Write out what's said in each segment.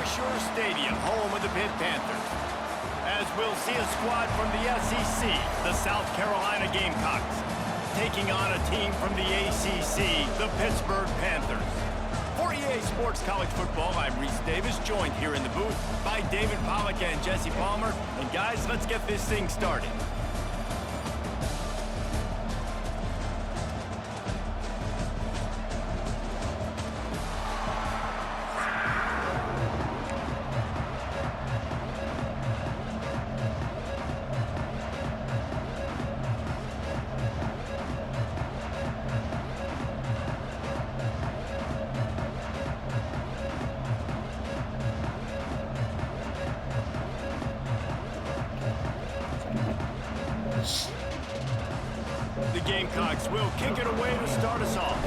Stadium, home of the Pitt Panthers. As we'll see a squad from the SEC, the South Carolina Gamecocks, taking on a team from the ACC, the Pittsburgh Panthers. For EA Sports College Football, I'm Reese Davis, joined here in the booth by David Pollack and Jesse Palmer. And guys, let's get this thing started. The Gamecocks will kick it away to start us off.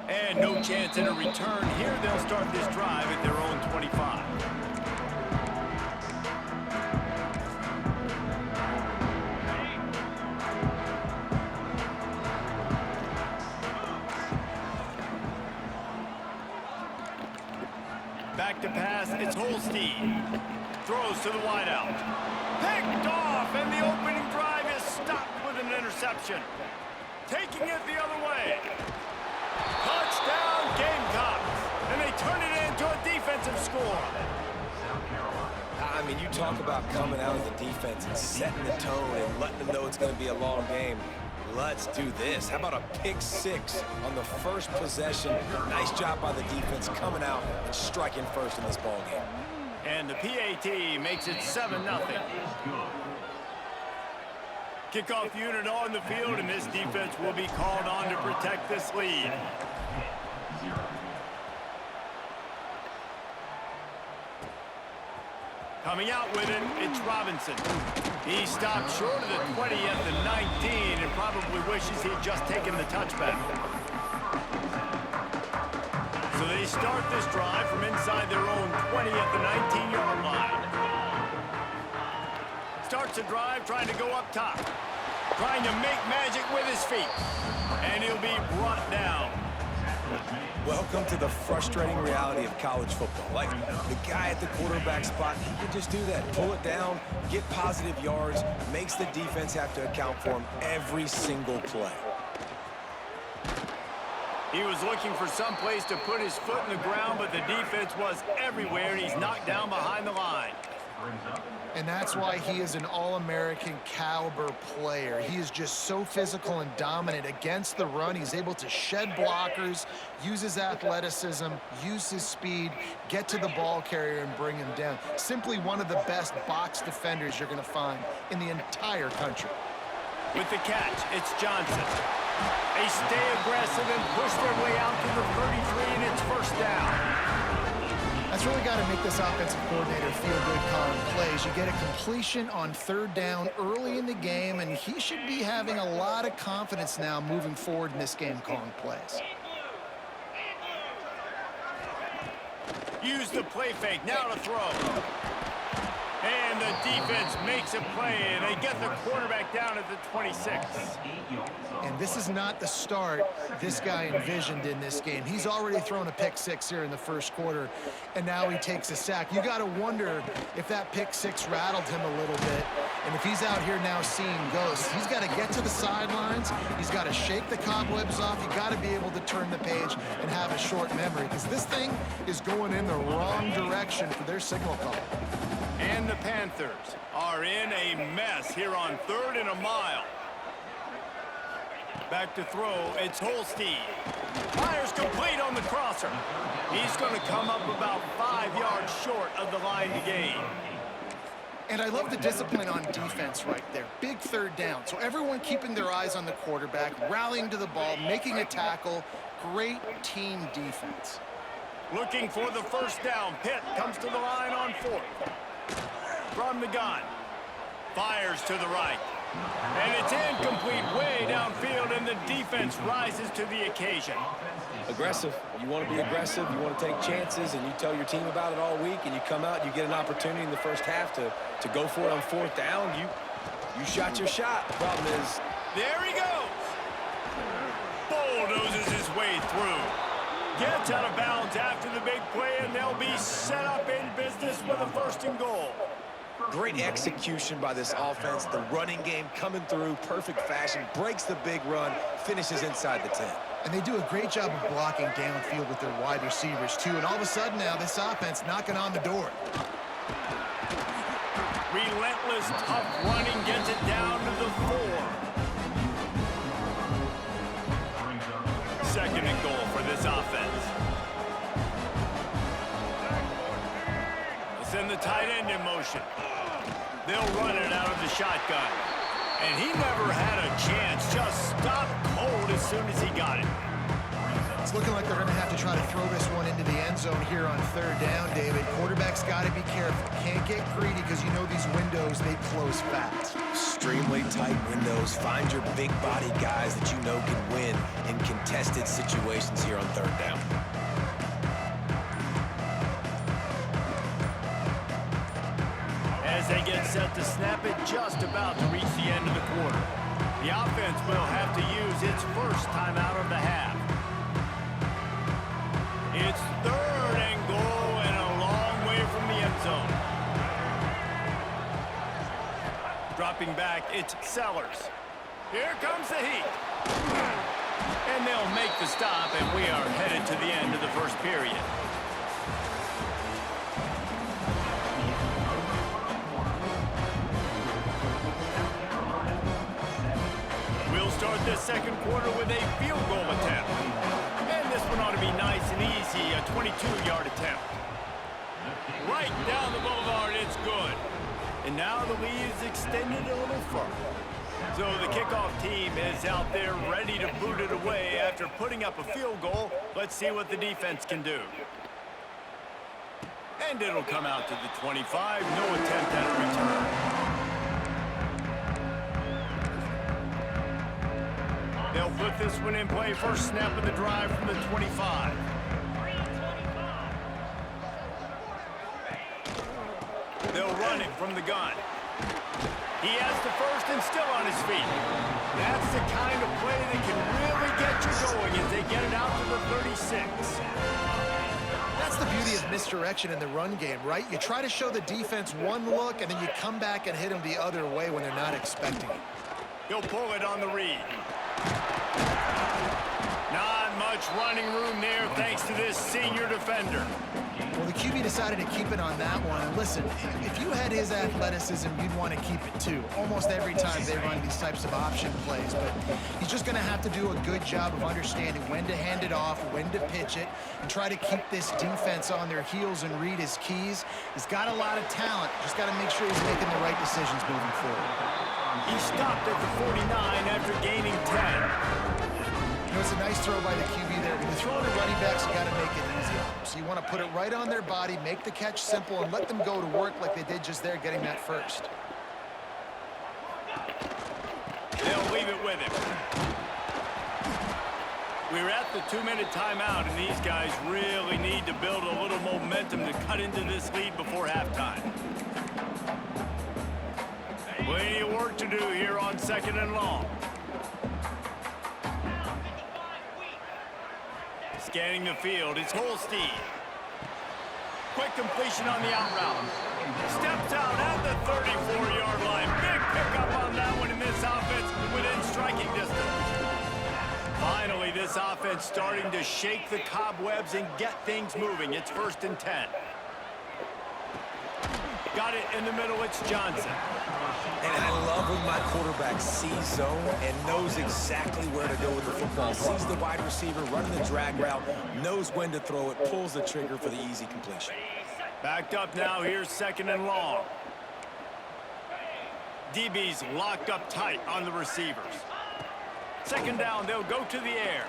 And no chance at a return here. They'll start this drive at their own 25. Back to pass, it's Holstein. Throws to the wideout. Picked off, and the opening drive is stopped with an interception. Taking it the other way. Touchdown, Gamecocks. And they turn it into a defensive score. I mean, you talk about coming out of the defense and setting the tone and letting them know it's going to be a long game. Let's do this. How about a pick six on the first possession? Nice job by the defense coming out and striking first in this ball game. And the PAT makes it 7-0. Kickoff unit on the field, and this defense will be called on to protect this lead. Coming out with it, it's Robinson. He stopped short of the 20 at the 19 and probably wishes he'd just taken the touchback. So they start this drive from inside their own 20 at the 19-yard line. Starts a drive trying to go up top. Trying to make magic with his feet. And he'll be brought down. Welcome to the frustrating reality of college football. Like, the guy at the quarterback spot, he can just do that. Pull it down, get positive yards, makes the defense have to account for him every single play. He was looking for some place to put his foot in the ground, but the defense was everywhere, and he's knocked down behind the line. And that's why he is an All-American caliber player. He is just so physical and dominant against the run. He's able to shed blockers, use his athleticism, use his speed, get to the ball carrier and bring him down. Simply one of the best box defenders you're going to find in the entire country. With the catch, it's Johnson. They stay aggressive and push their way out to the 33, and it's first down. That's really got to make this offensive coordinator feel good calling plays. You get a completion on third down early in the game, and he should be having a lot of confidence now moving forward in this game calling plays. Use the play fake, now to throw. And the defense makes a play, and they get the quarterback down at the 26. And this is not the start this guy envisioned in this game. He's already thrown a pick six here in the first quarter, and now he takes a sack. You got to wonder if that pick six rattled him a little bit. And if he's out here now seeing ghosts, he's got to get to the sidelines. He's got to shake the cobwebs off. You got to be able to turn the page and have a short memory, because this thing is going in the wrong direction for their signal call. And the Panthers are in a mess here on 3rd and a mile. Back to throw, it's Holstein. Fires complete on the crosser. He's going to come up about 5 yards short of the line to gain. And I love the discipline on defense right there. Big third down. So everyone keeping their eyes on the quarterback, rallying to the ball, making a tackle. Great team defense. Looking for the first down. Pitt comes to the line on 4th. From the gun. Fires to the right. And it's incomplete way downfield, and the defense rises to the occasion. Aggressive. You want to be aggressive. You want to take chances, and you tell your team about it all week, and you come out and you get an opportunity in the first half to go for it on 4th down. You shot your shot. The problem is... There he goes. bulldozes his way through. Gets out of bounds after the big play, and they'll be set up in business with a 1st and goal. Great execution by this offense. The running game coming through, perfect fashion, breaks the big run, finishes inside the 10. And they do a great job of blocking downfield with their wide receivers, too. And all of a sudden now, this offense knocking on the door. Relentless, tough running gets it down to the 4. 2nd and goal for this offense. They'll send the tight end in motion. They'll run it out of the shotgun. And he never had a chance. Just stopped cold as soon as he got it. It's looking like they're going to have to try to throw this one into the end zone here on 3rd down, David. Quarterback's got to be careful. Can't get greedy because you know these windows, they close fast. Extremely tight windows. Find your big body guys that you know can win in contested situations here on 3rd down. As they get set to snap it, just about to reach the end of the quarter. The offense will have to use its first timeout of the half. It's 3rd and goal and a long way from the end zone. Dropping back, it's Sellers. Here comes the heat. And they'll make the stop, and we are headed to the end of the 1st period. We'll start this 2nd quarter with a field goal attempt. And this one ought to be nice and easy, a 22-yard attempt. Right down the boulevard, it's good. And now the lead is extended a little further. So the kickoff team is out there ready to boot it away after putting up a field goal. Let's see what the defense can do. And it'll come out to the 25. No attempt at a return. They'll put this one in play. First snap of the drive from the 25. They'll run it from the gun. He has the 1st and still on his feet. That's the kind of play that can really get you going as they get it out to the 36. That's the beauty of misdirection in the run game, right? You try to show the defense one look, and then you come back and hit them the other way when they're not expecting it. He'll pull it on the read. Not much running room there thanks to this senior defender. Well, the QB decided to keep it on that one. And listen, if you had his athleticism, you'd want to keep it too. Almost every time they run these types of option plays. But he's just going to have to do a good job of understanding when to hand it off, when to pitch it, and try to keep this defense on their heels and read his keys. He's got a lot of talent. Just got to make sure he's making the right decisions moving forward. He stopped at the 49 after gaining 10. You know, it's a nice throw by the QB there. When you're throwing at running backs, you got to make it easy on them. So you want to put it right on their body, make the catch simple, and let them go to work like they did just there, getting that 1st. They'll leave it with him. We're at the 2-minute timeout, and these guys really need to build a little momentum to cut into this lead before halftime. Plenty of work to do here on 2nd and long. Scanning the field, it's Holstein. Quick completion on the out route. Steps out at the 34-yard line. Big pickup on that one in this offense within striking distance. Finally, this offense starting to shake the cobwebs and get things moving. It's 1st and 10. Got it in the middle, it's Johnson. And I love when my quarterback sees zone and knows exactly where to go with the football. Sees the wide receiver running the drag route, knows when to throw it, pulls the trigger for the easy completion. Backed up now, here's 2nd and long. DB's locked up tight on the receivers. 2nd down, they'll go to the air.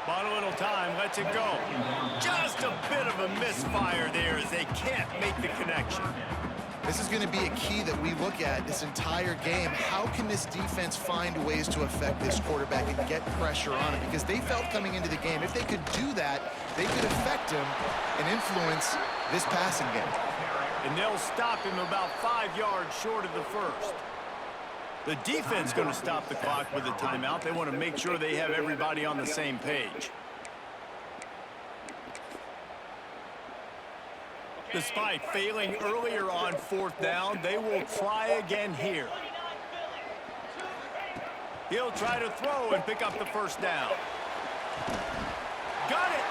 Bought a little time, lets it go. Just a bit of a misfire there as they can't make the connection. This is going to be a key that we look at this entire game. How can this defense find ways to affect this quarterback and get pressure on him? Because they felt coming into the game, if they could do that, they could affect him and influence this passing game. And they'll stop him about 5 yards short of the 1st. The defense going to stop the clock with a timeout. They want to make sure they have everybody on the same page. Despite failing earlier on 4th down, they will try again here. He'll try to throw and pick up the 1st down. Got it!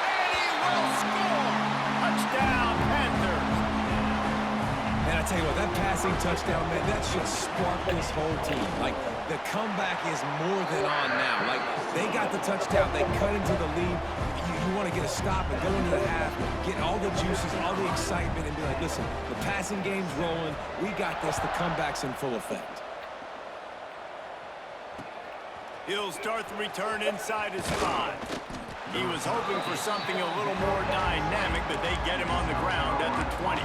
And he will score! Touchdown, Panthers! And I tell you what, that passing touchdown, man, that should spark this whole team. Like, the comeback is more than on now. Like, they got the touchdown, they cut into the lead. You want to get a stop and go into the half, get all the juices, all the excitement, and be like, listen, the passing game's rolling. We got this. The comeback's in full effect. He'll start the return inside his 5. He was hoping for something a little more dynamic, but they get him on the ground at the 20.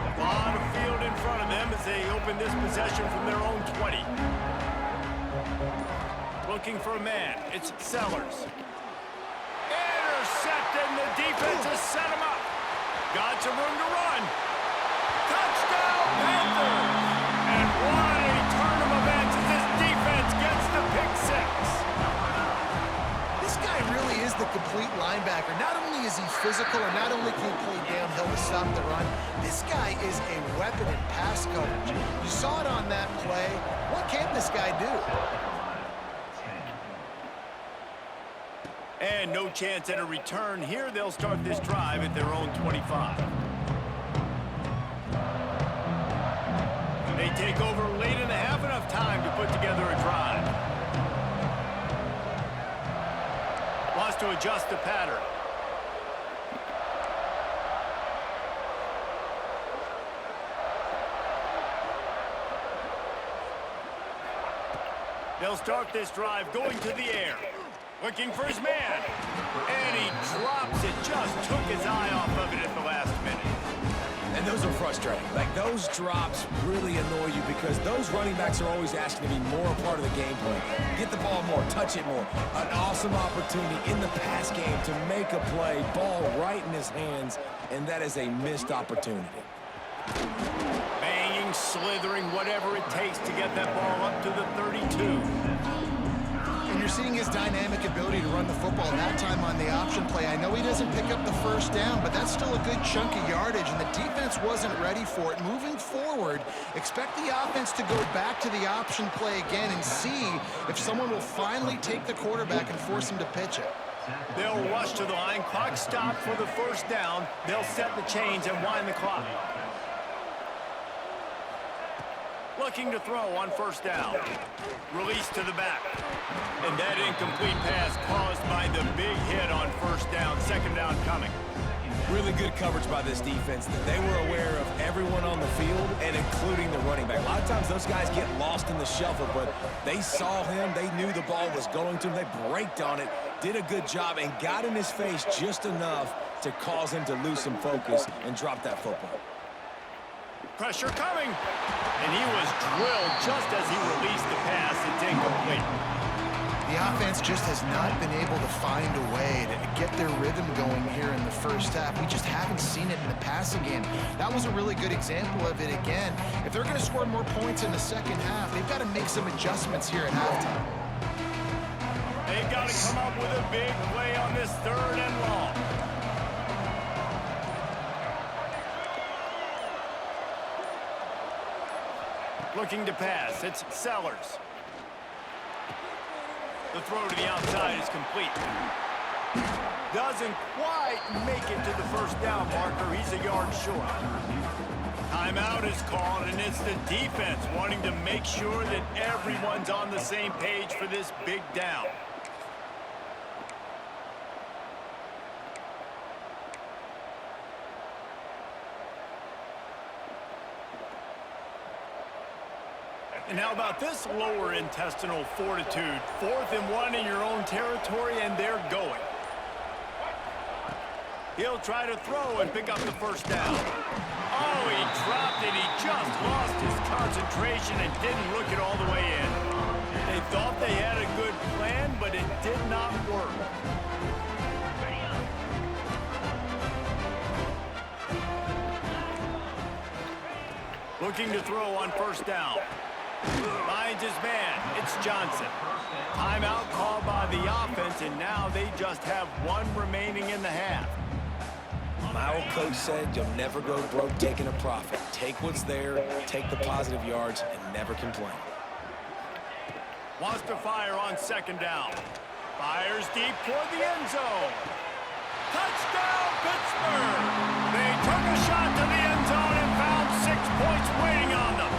A lot of field in front of them as they open this possession from their own 20. Looking for a man. It's Sellers. Intercepted, and the defense has set him up. Got some room to run. Touchdown, Panthers! And what a turn of events as this defense gets the pick 6. This guy really is the complete linebacker. Not only is he physical and not only can he play downhill to stop the run, this guy is a weapon in pass coverage. You saw it on that play. What can this guy do? And no chance at a return here. They'll start this drive at their own 25. They take over late in the half, enough time to put together a drive. Wants to adjust the pattern. They'll start this drive going to the air. Looking for his man. And he drops it. Just took his eye off of it at the last minute. And those are frustrating. Like, those drops really annoy you because those running backs are always asking to be more a part of the game plan. Get the ball more, touch it more. An awesome opportunity in the pass game to make a play, ball right in his hands, and that is a missed opportunity. Banging, slithering, whatever it takes to get that ball up to the 32. And you're seeing his dynamic ability to run the football, that time on the option play. I know he doesn't pick up the 1st down, but that's still a good chunk of yardage, and the defense wasn't ready for it. Moving forward, expect the offense to go back to the option play again and see if someone will finally take the quarterback and force him to pitch it. They'll rush to the line. Clock stopped for the 1st down. They'll set the chains and wind the clock. Looking to throw on 1st down. Release to the back. And that incomplete pass caused by the big hit on 1st down. 2nd down coming. Really good coverage by this defense. They were aware of everyone on the field and including the running back. A lot of times those guys get lost in the shuffle, but they saw him. They knew the ball was going to him. They braked on it, did a good job, and got in his face just enough to cause him to lose some focus and drop that football. Pressure coming. And he was drilled just as he released the pass. It's incomplete. The offense just has not been able to find a way to get their rhythm going here in the 1st half. We just haven't seen it in the passing game. That was a really good example of it again. If they're going to score more points in the 2nd half, they've got to make some adjustments here at halftime. They've got to come up with a big play on this 3rd and long. Looking to pass. It's Sellers. The throw to the outside is complete. Doesn't quite make it to the 1st down marker. He's a yard short. Timeout is called, and it's the defense wanting to make sure that everyone's on the same page for this big down. And how about this lower intestinal fortitude? 4th and 1 in your own territory, and they're going. He'll try to throw and pick up the 1st down. Oh, he dropped intercepted. He just lost his concentration and didn't look it all the way in. They thought they had a good plan, but it did not work. Looking to throw on first down. Finds his man. It's Johnson. Timeout called by the offense, and now they just have one remaining in the half. My old coach said you'll never go broke taking a profit. Take what's there, take the positive yards, and never complain. Wants to fire on second down. Fires deep toward the end zone. Touchdown, Pittsburgh! They took a shot to the end zone and found 6 points waiting on them.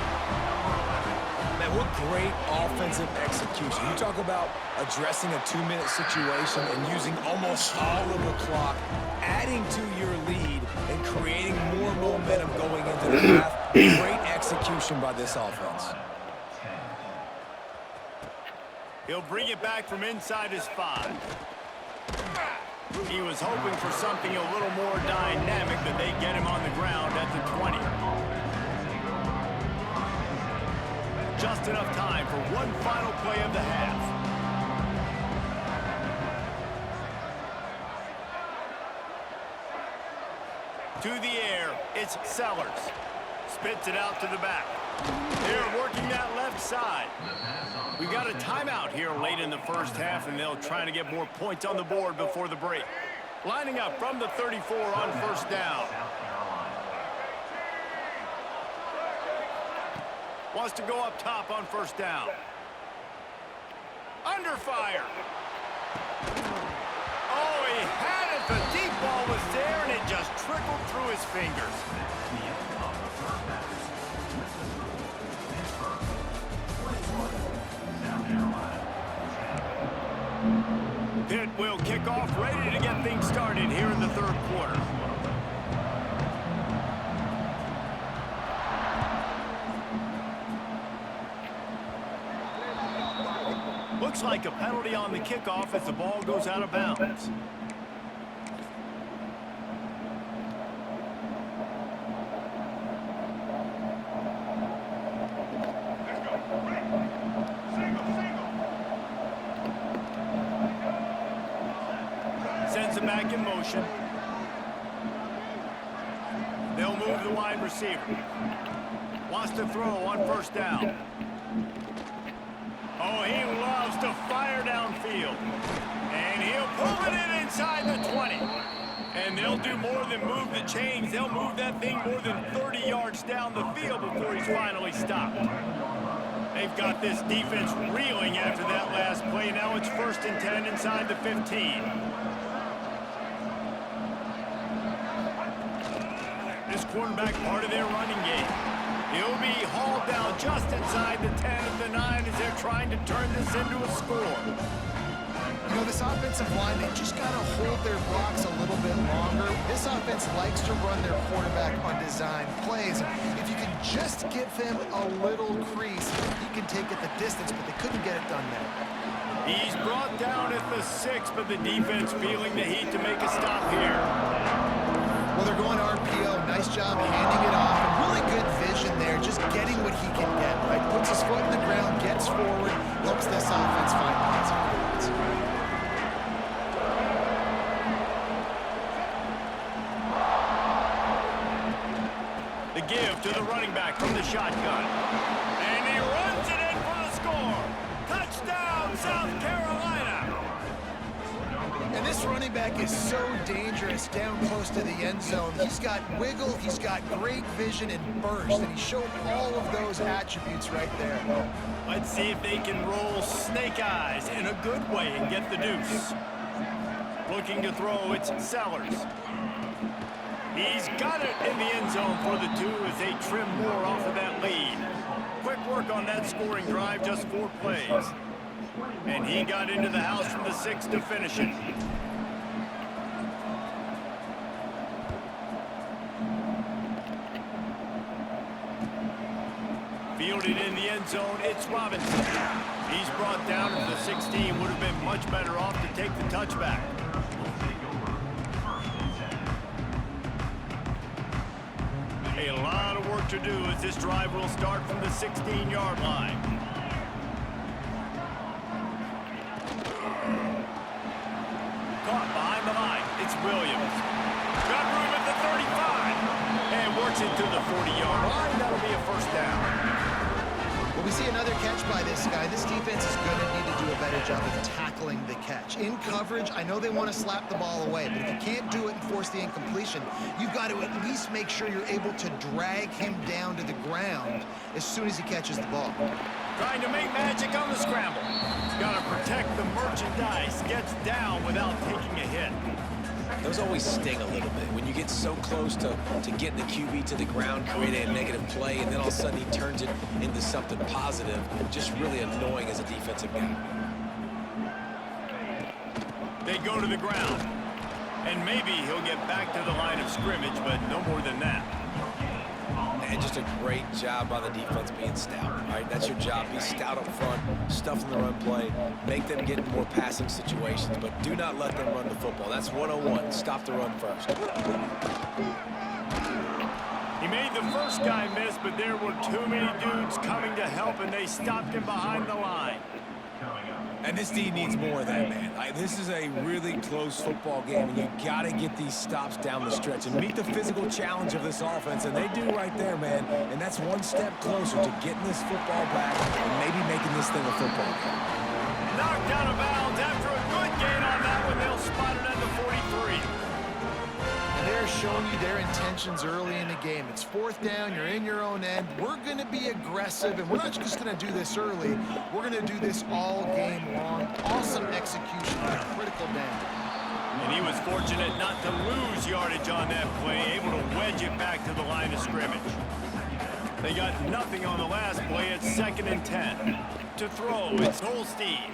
Man, what great offensive execution. You talk about addressing a 2-minute situation and using almost all of the clock, adding to your lead, and creating more momentum going into the half. Great execution by this offense. He'll bring it back from inside his 5. He was hoping for something a little more dynamic, but they get him on the ground at the 20. Just enough time for one final play of the half. To the air, it's Sellers. Spits it out to the back. They're working that left side. We've got a timeout here late in the first half, and they'll try to get more points on the board before the break. Lining up from the 34 on first down. Wants to go up top on first down. Under fire. Oh, he had it. The deep ball was there, and it just trickled through his fingers. Pitt will kick off, ready to get things started here in the third quarter. Looks like a penalty on the kickoff as the ball goes out of bounds. Sends him back in motion. They'll move the wide receiver. Wants to throw on first down. Oh, he loves to fire downfield. And he'll pull it in inside the 20. And they'll do more than move the chains. They'll move that thing more than 30 yards down the field before he's finally stopped. They've got this defense reeling after that last play. Now it's 1st and 10 inside the 15. This quarterback part of their running game. He'll be hauled down just inside the 10 at the 9 as they're trying to turn this into a score. You know, this offensive line, they just got to hold their blocks a little bit longer. This offense likes to run their quarterback on design plays. If you can just give him a little crease, he can take it the distance, but they couldn't get it done there. He's brought down at the 6, but the defense feeling the heat to make a stop here. Well, they're going RPO. Nice job handing it off. And really good vision there, just getting what he can get, right? Puts his foot in the ground, gets forward, helps this offense find positive yards. The give to the running back from the shotgun. And he runs it in for the score. Touchdown, South Carolina. And this running back is so dangerous down close to the end zone. He's got wiggle, he's got great vision and burst, and he showed all of those attributes right there. Let's see if they can roll snake eyes in a good way and get the deuce. Looking to throw, it's Sellers. He's got it in the end zone for the 2 as they trim more off of that lead. Quick work on that scoring drive, just 4 plays. And he got into the house from the 6 to finish it. Fielded in the end zone, it's Robinson. He's brought down to the 16, would have been much better off to take the touchback. A lot of work work to do as this drive will start from the 16-yard line. Caught behind the line. It's Williams. Got room at the 35. And works it to the 40-yard line. That'll be a first down. Well, we see another catch by this guy. This defense is going to need to do a better job of tackling the catch. In coverage, I know they want to slap the ball away, but if you can't do it and force the incompletion, you've got to at least make sure you're able to drag him down to the ground as soon as he catches the ball. Trying to make magic on the scramble. Got to protect the merchandise. Gets down without taking a hit. Those always sting a little bit. When you get so close to getting the QB to the ground, creating a negative play, and then all of a sudden he turns it into something positive, just really annoying as a defensive guy. They go to the ground. And maybe he'll get back to the line of scrimmage, but no more than that. And just a great job by the defense being stout. All right, that's your job. Be stout up front, stuff in the run play, make them get in more passing situations, but do not let them run the football. That's 101. Stop the run first. He made the first guy miss, but there were too many dudes coming to help, and they stopped him behind the line. And this D needs more of that, man. This is a really close football game, and you got to get these stops down the stretch and meet the physical challenge of this offense, and they do right there, man. And that's one step closer to getting this football back and maybe making this thing a football game. Knocked out of bounds after a good gain on that one. They'll spot it at the 43. They're showing you their intentions early in the game. It's fourth down, you're in your own end. We're going to be aggressive, and we're not just going to do this early. We're going to do this all game long. Awesome execution on a critical down. And he was fortunate not to lose yardage on that play, able to wedge it back to the line of scrimmage. They got nothing on the last play. It's 2nd and 10. To throw, it's Holstein.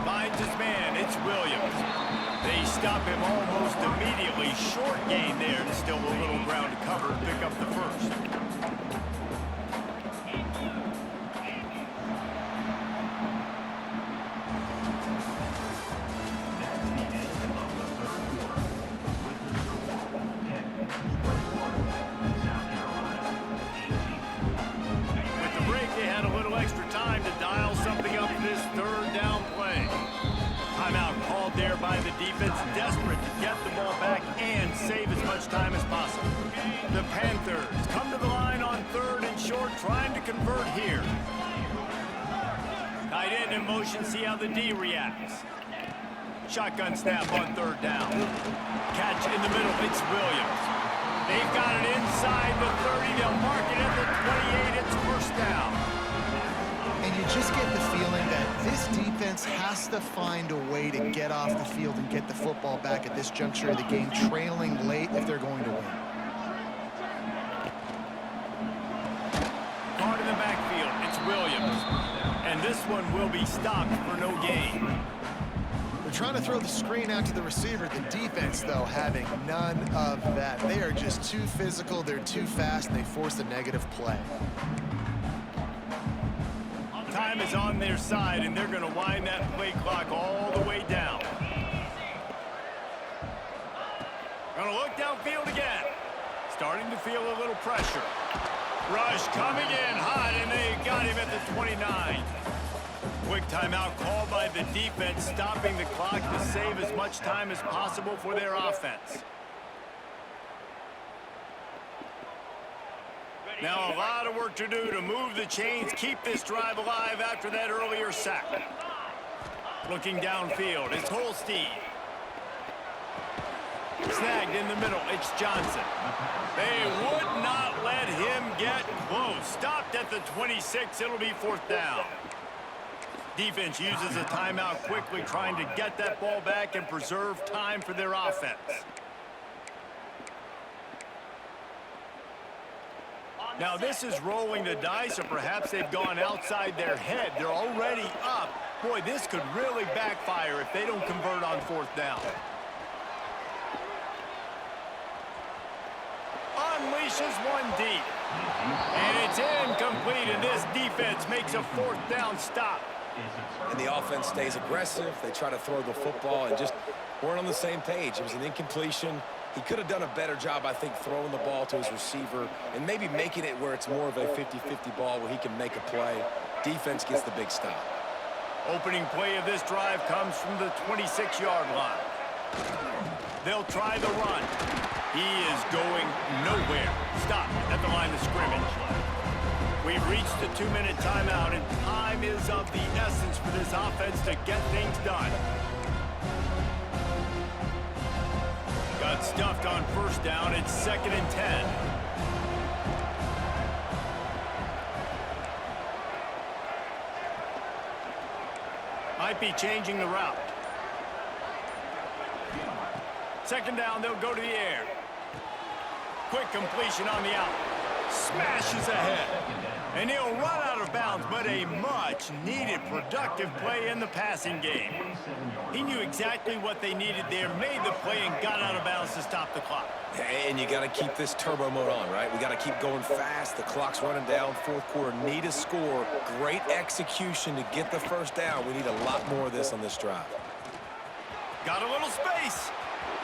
Finds his man, it's Williams. They stop him almost immediately. Short gain there, and still a little ground to cover to pick up the first. With the break, they had a little extra time to dial something up for this 3rd down play. Timeout called there by the defense, desperate to get the ball back and save as much time as possible. The Panthers come to the line on 3rd and short, trying to convert here. Tight end in motion, see how the D reacts. Shotgun snap on 3rd down. Catch in the middle, it's Williams. They've got it inside the 30, they'll mark it at the 28, it's first down. And you just get the feeling that this defense has to find a way to get off the field and get the football back at this juncture of the game, trailing late if they're going to win. Caught in the backfield, it's Williams. And this one will be stopped for no gain. They're trying to throw the screen out to the receiver. The defense, though, having none of that. They are just too physical, they're too fast, and they force a negative play. Time is on their side, and they're going to wind that play clock all the way down. Going to look downfield again. Starting to feel a little pressure. Rush coming in hot, and they got him at the 29. Quick timeout called by the defense, stopping the clock to save as much time as possible for their offense. Now a lot of work to do to move the chains, keep this drive alive after that earlier sack. Looking downfield, it's Holstein. Snagged in the middle, it's Johnson. They would not let him get close. Stopped at the 26, it'll be 4th down. Defense uses a timeout quickly, trying to get that ball back and preserve time for their offense. Now this is rolling the dice, or perhaps they've gone outside their head. They're already up. Boy, this could really backfire if they don't convert on 4th down. Unleashes one deep. And it's incomplete, and this defense makes a 4th down stop. And the offense stays aggressive. They try to throw the football and just weren't on the same page. It was an incompletion. He could have done a better job, I think, throwing the ball to his receiver and maybe making it where it's more of a 50-50 ball where he can make a play. Defense gets the big stop. Opening play of this drive comes from the 26-yard line. They'll try the run. He is going nowhere. Stop at the line of scrimmage. We've reached the 2-minute timeout, and time is of the essence for this offense to get things done. Got stuffed on first down. It's 2nd and 10. Might be changing the route. 2nd down, they'll go to the air. Quick completion on the out. Smashes ahead. And he'll run out of bounds, but a much-needed productive play in the passing game. He knew exactly what they needed there, made the play, and got out of bounds to stop the clock. And you got to keep this turbo mode on, right? We got to keep going fast. The clock's running down. 4th quarter, need a score. Great execution to get the first down. We need a lot more of this on this drive. Got a little space.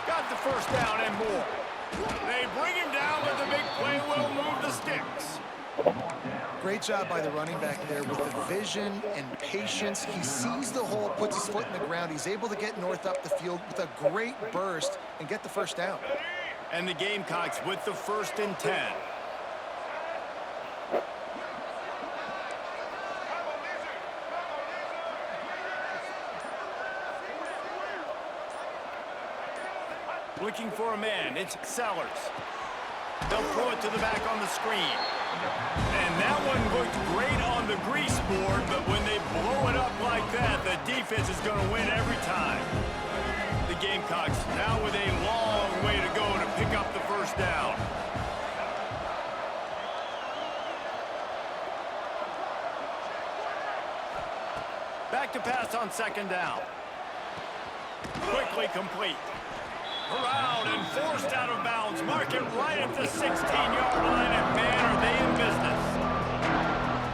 Got the first down and more. They bring him down, but the big play will move the sticks. Great job by the running back there with the vision and patience. He sees the hole, puts his foot in the ground. He's able to get north up the field with a great burst and get the first down. And the Gamecocks with the 1st and 10. Looking for a man. It's Sellers. They'll throw it to the back on the screen. And that one looked great on the grease board, but when they blow it up like that, the defense is going to win every time. The Gamecocks now with a long way to go to pick up the first down. Back to pass on 2nd down. Quickly complete. Around and forced out of bounds. Mark it right at the 16-yard line, and man, are they in business.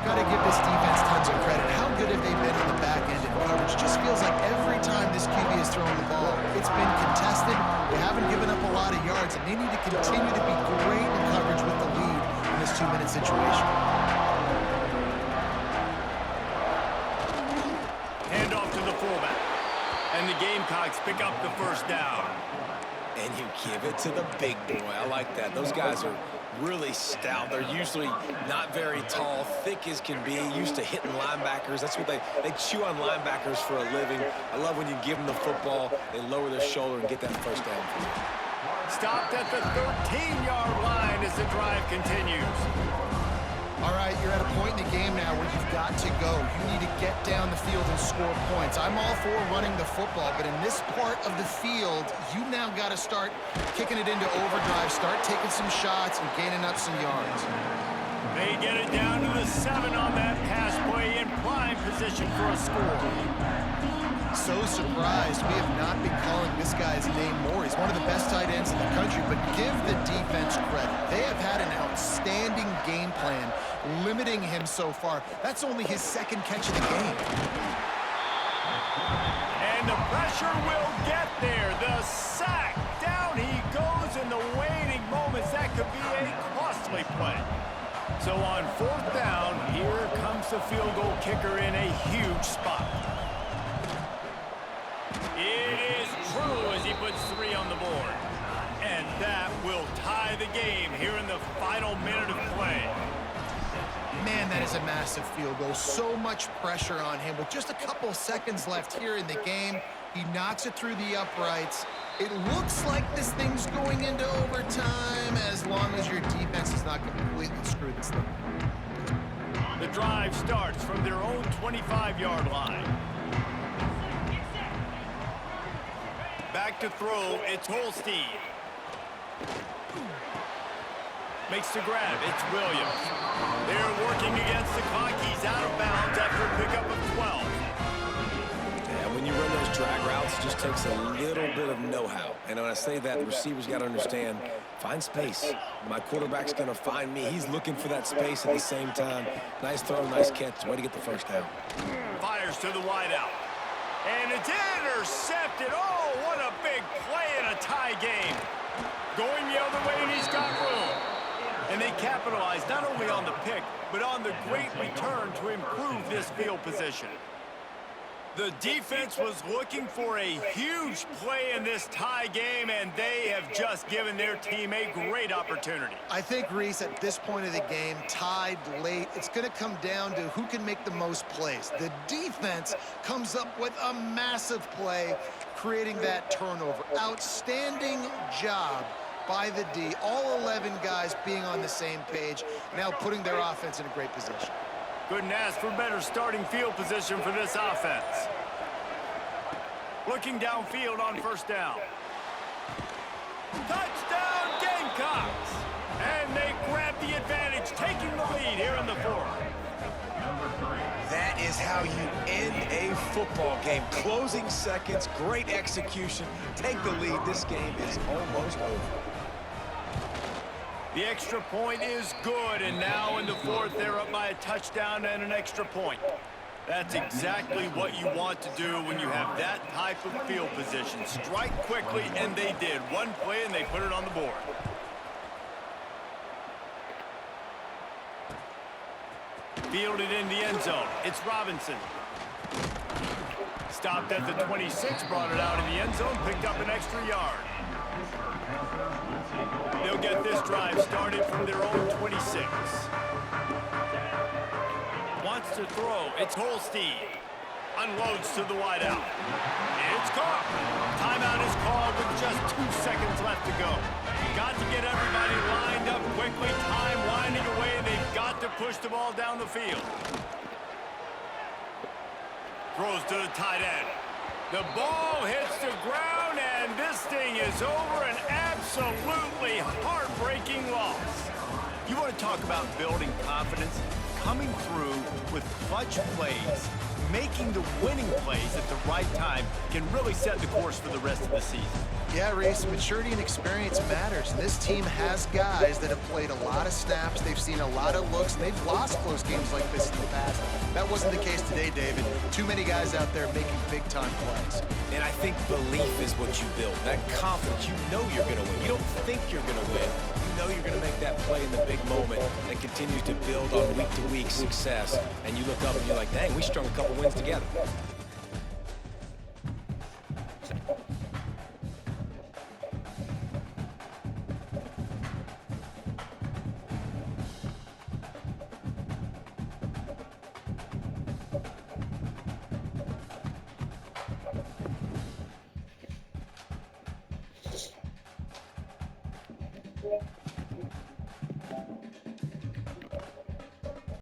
Got to give this defense tons of credit. How good have they been in the back end in coverage? Just feels like every time this QB has thrown the ball, it's been contested. They haven't given up a lot of yards, and they need to continue to be great in coverage with the lead in this 2-minute situation. Hand off to the fullback, and the Gamecocks pick up the first down. And you give it to the big boy. I like that. Those guys are really stout. They're usually not very tall, thick as can be, used to hitting linebackers. That's what they chew on linebackers for a living. I love when you give them the football, they lower their shoulder and get that first down for you. Stopped at the 13-yard line as the drive continues. All right, you're at a point in the game now where you've got to go. You need to get down the field and score points. I'm all for running the football, but in this part of the field, you now got to start kicking it into overdrive, start taking some shots and gaining up some yards. They get it down to the 7 on that pass play in prime position for a score. So surprised we have not been calling this guy's name more. He's one of the best tight ends in the country, but give the defense credit. They have had an outstanding game plan, limiting him so far. That's only his 2nd catch of the game. And the pressure will get there. The sack. Down he goes in the waning moments. That could be a costly play. So on 4th down, here comes the field goal kicker in a huge spot. It is true as he puts 3 on the board. And that will tie the game here in the final minute of play. Man, that is a massive field goal. So much pressure on him. With just a couple seconds left here in the game, he knocks it through the uprights. It looks like this thing's going into overtime as long as your defense is not completely screwed this thing. The drive starts from their own 25-yard line. Back to throw, it's Holstein. Makes the grab, it's Williams. They're working against the clock. He's out of bounds after a pickup of 12. Yeah, when you run those drag routes, it just takes a little bit of know-how. And when I say that, the receivers got to understand, find space. My quarterback's going to find me. He's looking for that space at the same time. Nice throw, nice catch. Way to get the first down. Fires to the wideout. And it's intercepted. Oh, what a big play in a tie game. Going the other way, and he's got room. And they capitalized not only on the pick, but on the great return to improve this field position. The defense was looking for a huge play in this tie game, and they have just given their team a great opportunity. I think, Reese, at this point of the game, tied late, it's going to come down to who can make the most plays. The defense comes up with a massive play, creating that turnover. Outstanding job by the D. All 11 guys being on the same page, now putting their offense in a great position. Couldn't ask for better starting field position for this offense. Looking downfield on first down. Touchdown Gamecocks! And they grab the advantage, taking the lead here in the fourth. That is how you end a football game. Closing seconds, great execution. Take the lead. This game is almost over. The extra point is good, and now in the fourth, they're up by a touchdown and an extra point. That's exactly what you want to do when you have that type of field position. Strike quickly, and they did. One play, and they put it on the board. Fielded in the end zone. It's Robinson. Stopped at the 26, brought it out in the end zone, picked up an extra yard. They'll get this drive started from their own 26. Wants to throw. It's Holstein. Unloads to the wideout. It's caught. Timeout is called with just 2 seconds left to go. Got to get everybody lined up quickly. Time winding away. They've got to push the ball down the field. Throws to the tight end. The ball hits the ground, and this thing is over. An absolutely heartbreaking loss. You want to talk about building confidence? Coming through with clutch plays, making the winning plays at the right time can really set the course for the rest of the season. Yeah, Reese, maturity and experience matters. And this team has guys that have played a lot of snaps. They've seen a lot of looks, and they've lost close games like this in the past. That wasn't the case today, David. Too many guys out there making big-time plays. And I think belief is what you build. That confidence. You know you're going to win. You don't think you're going to win. You know you're going to make that play in the big moment that continues to build on week-to-week success. And you look up and you're like, dang, we strung a couple wins together.